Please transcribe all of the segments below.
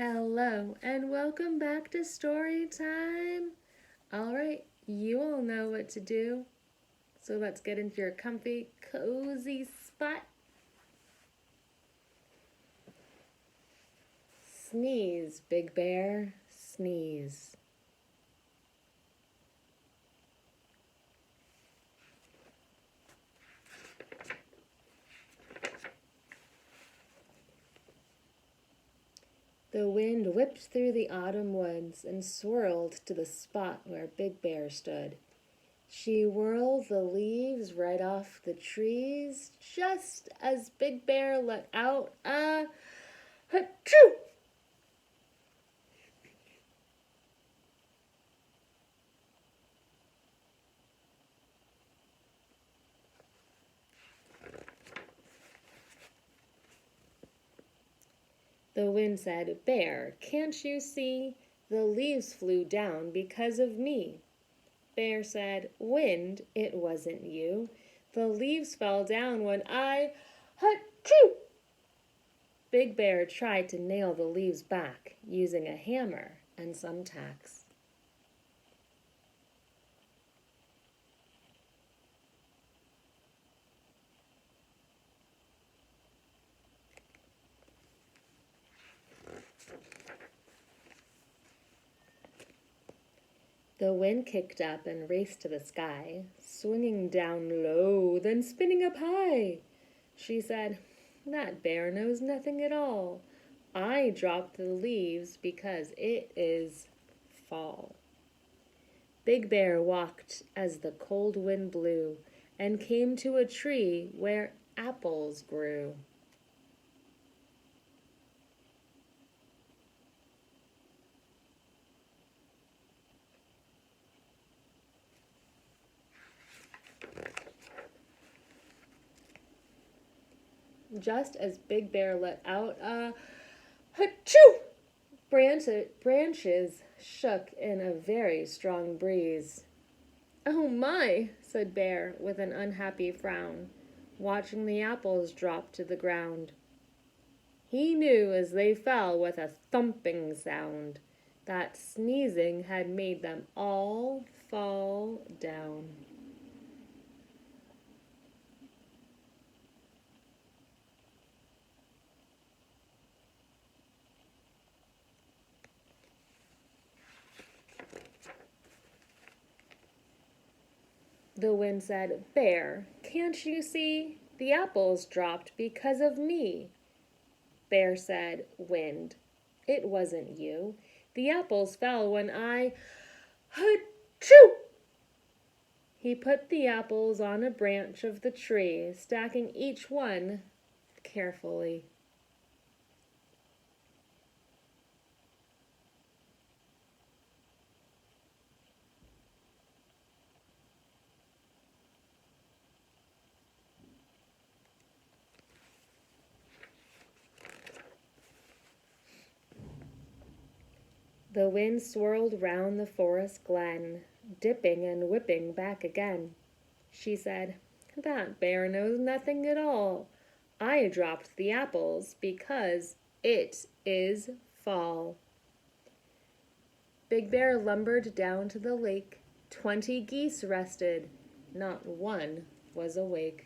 Hello and welcome back to story time. All right, you all know what to do. So let's get into your comfy, cozy spot. Sneeze, Big Bear, sneeze. The wind whipped through the autumn woods and swirled to the spot where Big Bear stood. She whirled the leaves right off the trees just as Big Bear let out a "Achoo!" The wind said, "Bear, can't you see? The leaves flew down because of me." Bear said, "Wind, it wasn't you. The leaves fell down when I Achoo!" Big Bear tried to nail the leaves back using a hammer and some tacks. The wind kicked up and raced to the sky, swinging down low, then spinning up high. She said, "That bear knows nothing at all. I dropped the leaves because it is fall." Big Bear walked as the cold wind blew and came to a tree where apples grew. Just as Big Bear let out a "Achoo!" branches shook in a very strong breeze. "Oh my," said Bear with an unhappy frown, watching the apples drop to the ground. He knew as they fell with a thumping sound that sneezing had made them all fall down. The wind said, "Bear, can't you see? The apples dropped because of me." Bear said, "Wind, it wasn't you. The apples fell when I Achoo!" He put the apples on a branch of the tree, stacking each one carefully. The wind swirled round the forest glen, dipping and whipping back again. She said, "That bear knows nothing at all. I dropped the apples because it is fall." Big Bear lumbered down to the lake. 20 geese rested. Not one was awake.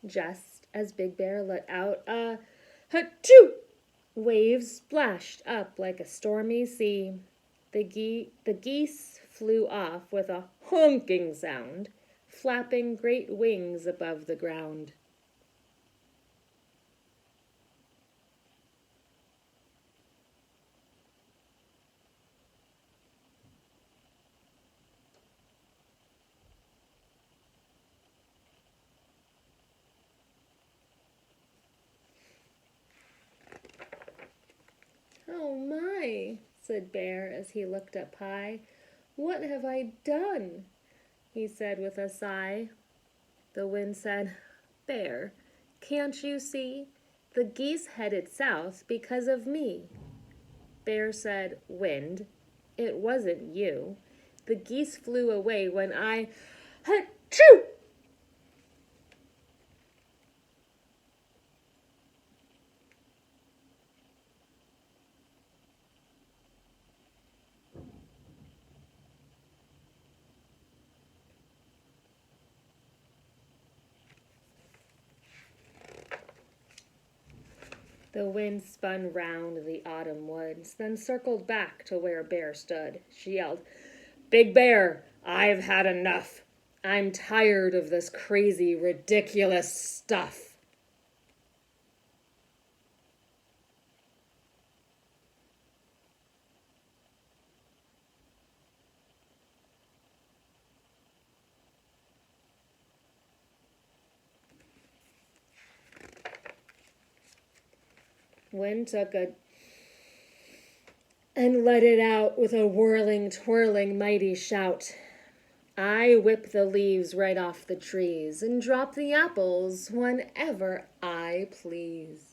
Just as Big Bear let out a "Achoo!" waves splashed up like a stormy sea. The geese flew off with a honking sound, flapping great wings above the ground. "Oh my," said Bear as he looked up high. "What have I done?" he said with a sigh. The wind said, "Bear, can't you see? The geese headed south because of me. Bear said, Wind, it wasn't you. The geese flew away when I... Achoo! The wind spun round the autumn woods, then circled back to where Bear stood. She yelled, Big Bear, I've had enough. I'm tired of this crazy, ridiculous stuff. Wind took a and let it out with a whirling, twirling, mighty shout. I whip the leaves right off the trees and drop the apples whenever I please.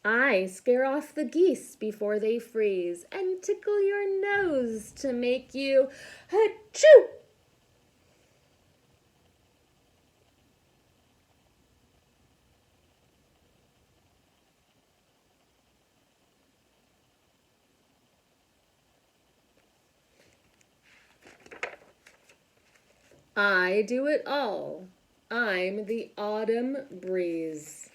I scare off the geese before they freeze and tickle your nose to make you achoo! I do it all. I'm the autumn breeze.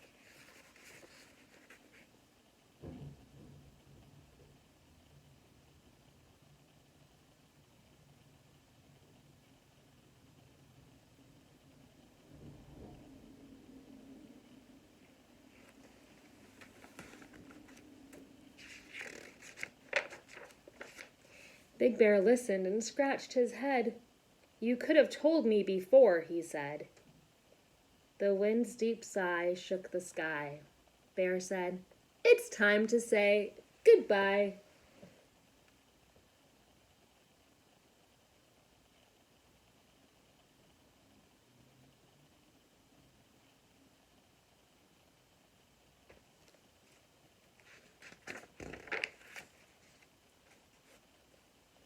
Big Bear listened and scratched his head. You could have told me before, he said. The wind's deep sigh shook the sky. Bear said, It's time to say goodbye.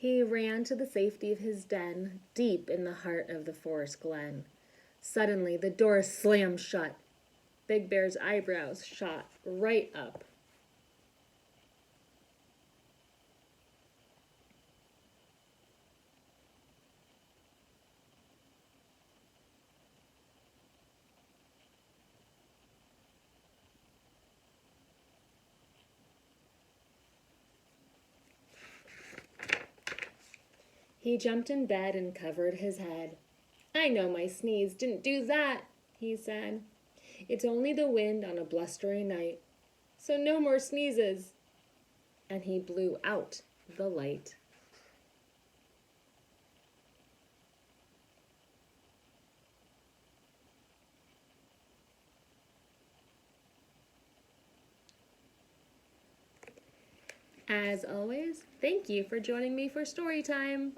He ran to the safety of his den, deep in the heart of the forest glen. Suddenly, the door slammed shut. Big Bear's eyebrows shot right up. He jumped in bed and covered his head. I know my sneeze didn't do that, he said. It's only the wind on a blustery night, so no more sneezes. And he blew out the light. As always, thank you for joining me for story time.